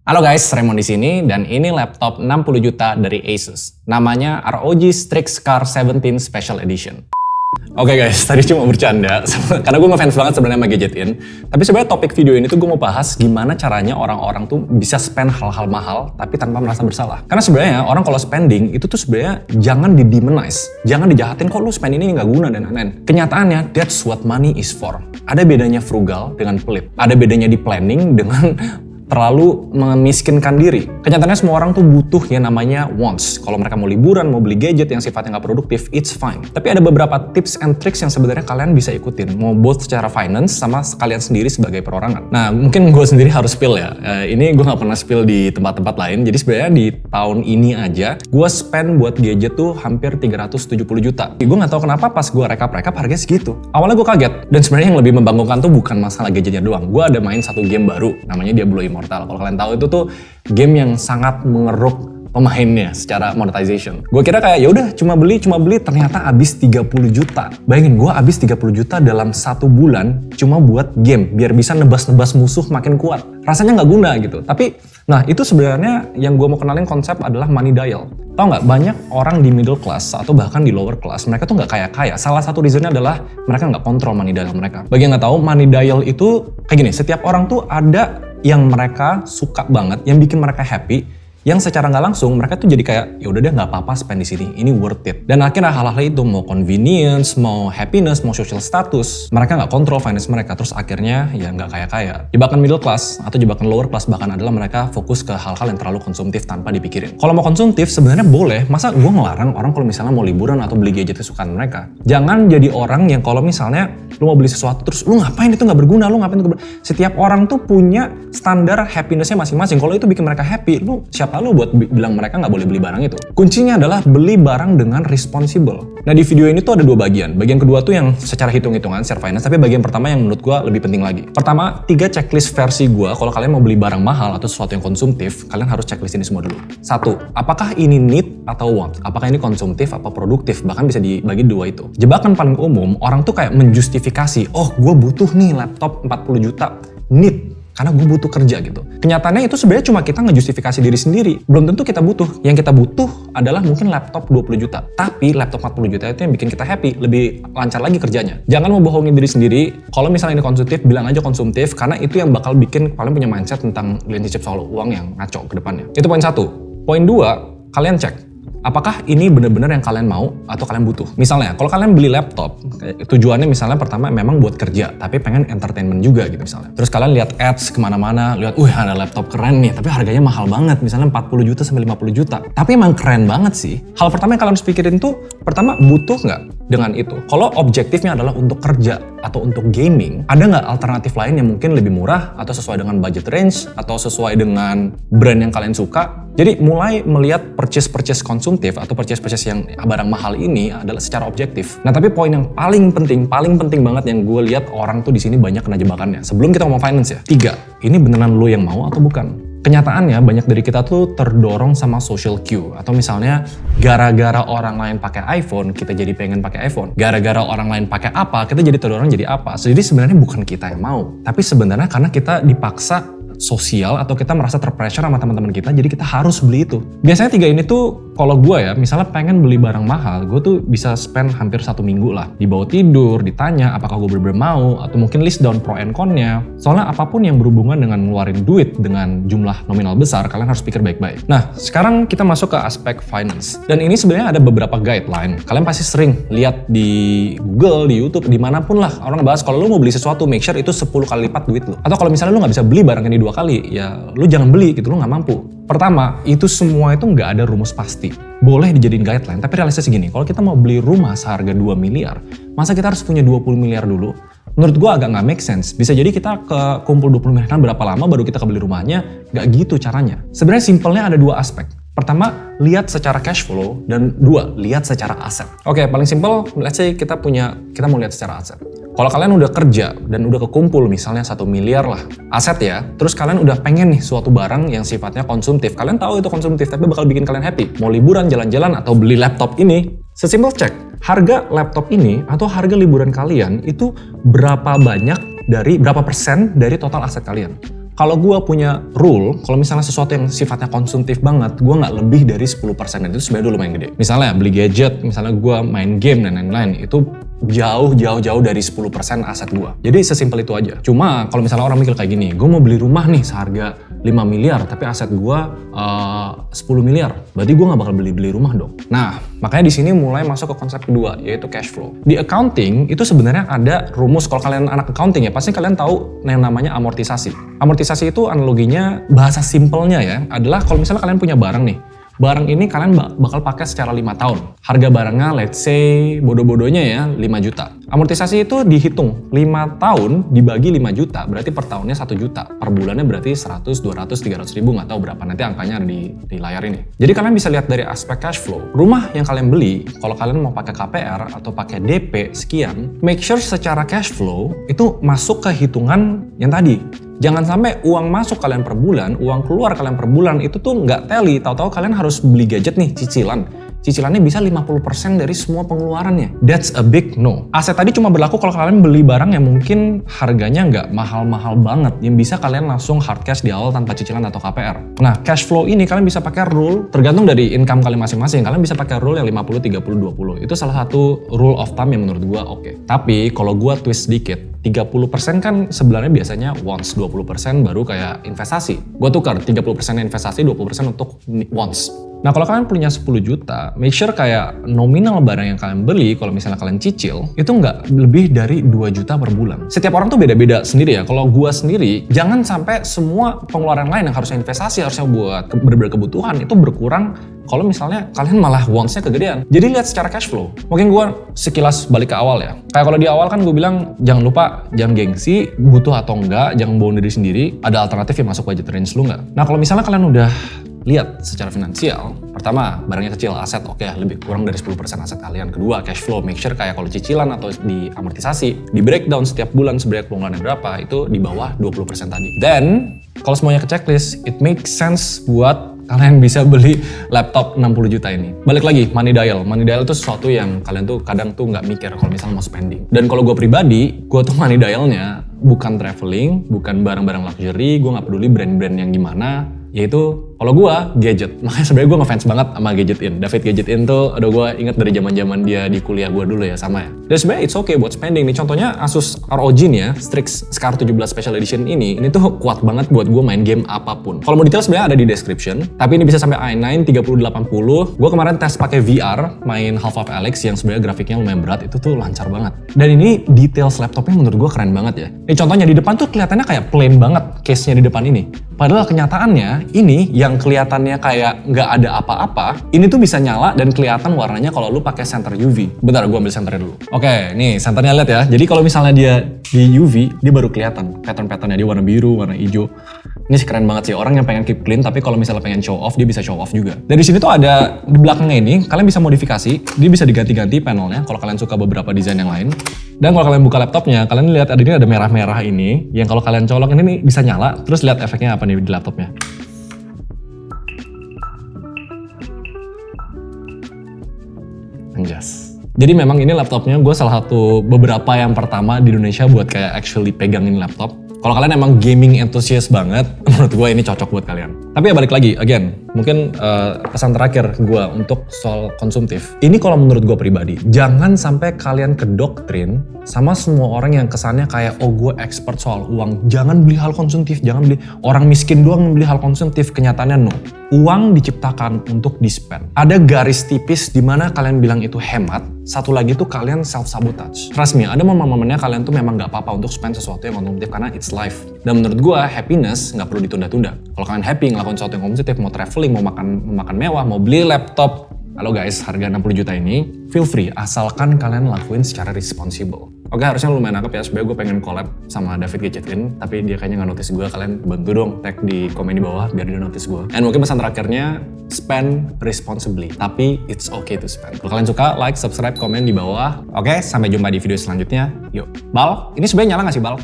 Halo guys, Raymond di sini dan ini laptop 60 juta dari Asus. Namanya ROG Strix Car 17 Special Edition. Oke guys, tadi cuma bercanda karena gue ngefans banget sebenarnya sama Gadget In. Tapi sebenarnya topik video ini tuh gue mau bahas gimana caranya orang-orang tuh bisa spend hal-hal mahal tapi tanpa merasa bersalah. Karena sebenarnya orang kalau spending itu tuh sebenarnya jangan di-demonize, jangan dijahatin kok lu spend ini nggak guna dan lain-lain. Kenyataannya that's what money is for. Ada bedanya frugal dengan pelit, ada bedanya di planning dengan terlalu memiskinkan diri. Kenyataannya semua orang tuh butuh yang namanya wants. Kalau mereka mau liburan, mau beli gadget yang sifatnya nggak produktif, it's fine. Tapi ada beberapa tips and tricks yang sebenarnya kalian bisa ikutin. Mau both secara finance sama kalian sendiri sebagai perorangan. Nah, mungkin gue sendiri harus spill ya. Ini gue nggak pernah spill di tempat-tempat lain. Jadi sebenarnya di tahun ini aja, gue spend buat gadget tuh hampir 370 juta. Gue nggak tahu kenapa pas gue rekap harganya segitu. Awalnya gue kaget. Dan sebenarnya yang lebih membanggakan tuh bukan masalah gadgetnya doang. Gue ada main satu game baru, namanya Diablo Immortal. Kalau kalian tahu itu tuh game yang sangat mengeruk pemainnya secara monetization. Gue kira kayak ya udah cuma beli, ternyata habis 30 juta. Bayangin gue habis 30 juta dalam 1 bulan cuma buat game biar bisa nebas-nebas musuh makin kuat. Rasanya nggak guna gitu. Tapi nah itu sebenarnya yang gue mau kenalin konsep adalah money dial. Tau nggak, banyak orang di middle class atau bahkan di lower class mereka tuh nggak kaya-kaya. Salah satu reasonnya adalah mereka nggak kontrol money dial mereka. Bagi yang nggak tahu, money dial itu kayak gini. Setiap orang tuh ada yang mereka suka banget, yang bikin mereka happy, yang secara nggak langsung mereka tuh jadi kayak ya udah deh nggak apa-apa spend di sini, ini worth it. Dan akhirnya hal-hal itu mau convenience, mau happiness, mau social status, mereka nggak kontrol finance mereka, terus akhirnya ya nggak kaya-kaya. Jebakan middle class atau jebakan lower class bahkan adalah mereka fokus ke hal-hal yang terlalu konsumtif tanpa dipikirin. Kalau mau konsumtif sebenarnya boleh, masa gue ngelarang orang kalau misalnya mau liburan atau beli gadget kesukaan mereka. Jangan jadi orang yang kalau misalnya lu mau beli sesuatu terus lu ngapain itu nggak berguna, lu ngapain itu Setiap orang tuh punya standar happinessnya masing-masing. Kalau itu bikin mereka happy, lu siapa lu buat bilang mereka nggak boleh beli barang itu? Kuncinya adalah beli barang dengan responsible. Nah di video ini tuh ada 2 bagian. Bagian kedua tuh yang secara hitung-hitungan, secara finance. Tapi bagian pertama yang menurut gue lebih penting lagi. Pertama, 3 checklist versi gue. Kalau kalian mau beli barang mahal atau sesuatu yang konsumtif, kalian harus checklist ini semua dulu. 1, apakah ini need atau want? Apakah ini konsumtif atau produktif? Bahkan bisa dibagi 2 itu. Jebakan paling umum, orang tuh kayak menjustifikasi, oh gue butuh nih laptop 40 juta. Need. Karena gue butuh kerja gitu. Kenyataannya itu sebenarnya cuma kita ngejustifikasi diri sendiri. Belum tentu kita butuh. Yang kita butuh adalah mungkin laptop 20 juta. Tapi laptop 40 juta itu yang bikin kita happy. Lebih lancar lagi kerjanya. Jangan membohongi diri sendiri. Kalau misalnya ini konsumtif, bilang aja konsumtif. Karena itu yang bakal bikin kalian punya mindset tentang relationship soal uang yang ngaco ke depannya. Itu poin 1. Poin 2, kalian cek. Apakah ini benar-benar yang kalian mau atau kalian butuh? Misalnya, kalau kalian beli laptop, tujuannya misalnya pertama memang buat kerja, tapi pengen entertainment juga gitu misalnya. Terus kalian lihat ads kemana-mana, lihat, ada laptop keren nih, tapi harganya mahal banget, misalnya 40 juta sampai 50 juta. Tapi emang keren banget sih. Hal pertama yang kalian harus pikirin tuh, pertama butuh nggak dengan itu? Kalau objektifnya adalah untuk kerja atau untuk gaming, ada nggak alternatif lain yang mungkin lebih murah atau sesuai dengan budget range atau sesuai dengan brand yang kalian suka? Jadi mulai melihat purchase konsumtif atau purchase yang barang mahal ini adalah secara objektif. Nah tapi poin yang paling penting banget yang gue lihat orang tuh di sini banyak kena jebakannya. Sebelum kita ngomong finance ya, 3, ini beneran lo yang mau atau bukan? Kenyataannya banyak dari kita tuh terdorong sama social cue. Atau misalnya gara-gara orang lain pakai iPhone, kita jadi pengen pakai iPhone. Gara-gara orang lain pakai apa, kita jadi terdorong jadi apa. Jadi sebenarnya bukan kita yang mau. Tapi sebenarnya karena kita dipaksa sosial atau kita merasa terpressure sama teman-teman kita, jadi kita harus beli itu. Biasanya 3 ini tuh kalau gue ya, misalnya pengen beli barang mahal, gue tuh bisa spend hampir 1 minggu lah. Dibawa tidur, ditanya apakah gue bener-bener mau, atau mungkin list down pro and con-nya. Soalnya apapun yang berhubungan dengan ngeluarin duit dengan jumlah nominal besar, kalian harus pikir baik-baik. Nah, sekarang kita masuk ke aspek finance. Dan ini sebenarnya ada beberapa guideline. Kalian pasti sering lihat di Google, di YouTube, dimanapun lah. Orang ngebahas kalau lu mau beli sesuatu, make sure itu 10 kali lipat duit lu. Atau kalau misalnya lu nggak bisa beli barang ini 2 kali, ya lu jangan beli gitu, lu nggak mampu. Pertama, itu semua itu nggak ada rumus pasti. Boleh dijadiin guideline, tapi realistis gini, kalau kita mau beli rumah seharga 2 miliar, masa kita harus punya 20 miliar dulu? Menurut gua agak nggak make sense. Bisa jadi kita kumpul 20 miliar berapa lama baru kita kebeli rumahnya, nggak gitu caranya. Sebenarnya simpelnya ada 2 aspek. Pertama, lihat secara cash flow, dan 2, lihat secara aset. Oke, paling simpel, let's say kita mau lihat secara aset. Kalau kalian udah kerja dan udah kekumpul misalnya 1 miliar lah aset ya, terus kalian udah pengen nih suatu barang yang sifatnya konsumtif. Kalian tahu itu konsumtif tapi bakal bikin kalian happy. Mau liburan, jalan-jalan, atau beli laptop ini, sesimpel cek harga laptop ini atau harga liburan kalian itu berapa persen dari total aset kalian. Kalau gue punya rule, kalau misalnya sesuatu yang sifatnya konsumtif banget, gue nggak lebih dari 10%, dan itu sebenarnya dulu main gede. Misalnya beli gadget, misalnya gue main game dan lain-lain, itu jauh dari 10% aset gue. Jadi sesimpel itu aja. Cuma kalau misalnya orang mikir kayak gini, gue mau beli rumah nih seharga 5 miliar, tapi aset gue 10 miliar. Berarti gue nggak bakal beli rumah dong. Nah, makanya di sini mulai masuk ke konsep kedua, yaitu cash flow. Di accounting itu sebenarnya ada rumus. Kalau kalian anak accounting ya, pasti kalian tahu yang namanya amortisasi. Amortisasi itu analoginya, bahasa simpelnya ya, adalah kalau misalnya kalian punya barang nih. Barang ini kalian bakal pakai secara 5 tahun. Harga barangnya let's say bodoh-bodohnya ya 5 juta. Amortisasi itu dihitung 5 tahun dibagi 5 juta, berarti per tahunnya 1 juta. Per bulannya berarti 100, 200, 300 ribu, nggak tahu berapa, nanti angkanya ada di layar ini. Jadi kalian bisa lihat dari aspek cash flow. Rumah yang kalian beli, kalau kalian mau pakai KPR atau pakai DP sekian, make sure secara cash flow itu masuk ke hitungan yang tadi. Jangan sampai uang masuk kalian per bulan, uang keluar kalian per bulan itu tuh nggak tally. Tahu-tahu kalian harus beli gadget nih, cicilan. Cicilannya bisa 50% dari semua pengeluarannya. That's a big no. Aset tadi cuma berlaku kalau kalian beli barang yang mungkin harganya nggak mahal-mahal banget, yang bisa kalian langsung hard cash di awal tanpa cicilan atau KPR. Nah, cash flow ini kalian bisa pakai rule, tergantung dari income kalian masing-masing. Kalian bisa pakai rule yang 50, 30, 20. Itu salah satu rule of thumb yang menurut gua oke. Tapi kalau gua twist sedikit, 30% kan sebenarnya biasanya wants, 20% baru kayak investasi. Gua tukar 30% investasi, 20% untuk wants. Nah, kalau kalian punya 10 juta, make sure kayak nominal barang yang kalian beli, kalau misalnya kalian cicil, itu nggak lebih dari 2 juta per bulan. Setiap orang tuh beda-beda sendiri ya. Kalau gua sendiri, jangan sampai semua pengeluaran lain yang harusnya investasi, harusnya buat berkebutuhan, itu berkurang kalau misalnya kalian malah wants-nya kegedean. Jadi lihat secara cash flow. Mungkin gue sekilas balik ke awal ya. Kayak kalau di awal kan gue bilang jangan lupa, jangan gengsi, butuh atau enggak, jangan bohong diri sendiri, ada alternatif yang masuk budget range lu nggak. Nah, kalau misalnya kalian udah lihat secara finansial, pertama barangnya kecil, aset oke, lebih kurang dari 10% aset kalian. Kedua, cash flow, make sure kayak kalau cicilan atau di amortisasi, di breakdown setiap bulan sebenarnya pengeluarannya berapa, itu di bawah 20% tadi. Then, kalau semuanya ke checklist, it makes sense buat kalian bisa beli laptop 60 juta ini. Balik lagi, money dial. Money dial itu sesuatu yang kalian tuh kadang tuh nggak mikir kalau misalnya mau spending. Dan kalau gue pribadi, gue tuh money dialnya bukan traveling, bukan barang-barang luxury, gue nggak peduli brand-brand yang gimana, yaitu kalau gue gadget. Makanya sebenarnya gue ngefans banget sama Gadget In. David Gadget In tuh udah gue inget dari zaman dia di kuliah gue dulu ya, sama ya. Dan sebenarnya it's okay buat spending nih. Contohnya Asus ROG nih ya, Strix Scar 17 Special Edition ini tuh kuat banget buat gue main game apapun. Kalau mau detail sebenarnya ada di description, tapi ini bisa sampai i9 3080. Gue kemarin tes pakai VR main Half-Life Alyx yang sebenarnya grafiknya lumayan berat, itu tuh lancar banget. Dan ini details laptopnya menurut gue keren banget ya. Ini contohnya di depan tuh kelihatannya kayak plain banget case-nya di depan ini. Padahal kenyataannya ini yang kelihatannya kayak nggak ada apa-apa, ini tuh bisa nyala dan kelihatan warnanya kalau lu pakai senter UV. Bentar, gue ambil senternya dulu. Oke, nih senternya lihat ya. Jadi kalau misalnya dia di UV, dia baru kelihatan pattern-patternnya, dia warna biru, warna hijau. Ini sih keren banget sih. Orang yang pengen keep clean, tapi kalau misalnya pengen show off, dia bisa show off juga. Dan di sini tuh ada di belakangnya ini, kalian bisa modifikasi. Dia bisa diganti-ganti panelnya kalau kalian suka beberapa desain yang lain. Dan kalau kalian buka laptopnya, kalian lihat ada merah-merah ini, yang kalau kalian colok ini nih bisa nyala. Terus lihat efeknya apa nih di laptopnya. Anjas. Jadi memang ini laptopnya gue salah satu beberapa yang pertama di Indonesia buat kayak actually pegangin laptop. Kalau kalian emang gaming enthusiast banget, menurut gue ini cocok buat kalian. Tapi ya balik lagi, again, mungkin pesan terakhir gue untuk soal konsumtif. Ini kalau menurut gue pribadi, jangan sampai kalian kedoktrin sama semua orang yang kesannya kayak, oh gue expert soal uang. Jangan beli hal konsumtif, jangan beli orang miskin doang beli hal konsumtif. Kenyataannya no. Uang diciptakan untuk di-spend. Ada garis tipis di mana kalian bilang itu hemat, satu lagi tuh kalian self-sabotage. Trust me, ada momen-momennya kalian tuh memang gak apa-apa untuk spend sesuatu yang konsumtif karena it's life. Dan menurut gue, happiness gak perlu ditunda-tunda. Kalau kalian happy ngelakuin sesuatu yang konsumtif, mau traveling, mau makan mewah, mau beli laptop, halo guys, harga 60 juta ini, feel free, asalkan kalian lakuin secara responsible. Oke, harusnya lumayan nangkep ya, sebenarnya gue pengen collab sama David Gadget In, tapi dia kayaknya nggak notice gue. Kalian bantu dong, tag di komen di bawah biar dia notice gue. And mungkin pesan terakhirnya, spend responsibly, tapi it's okay to spend. Kalau kalian suka, like, subscribe, komen di bawah. Oke, sampai jumpa di video selanjutnya. Yuk, Bal, ini sebenarnya nyala nggak sih Bal?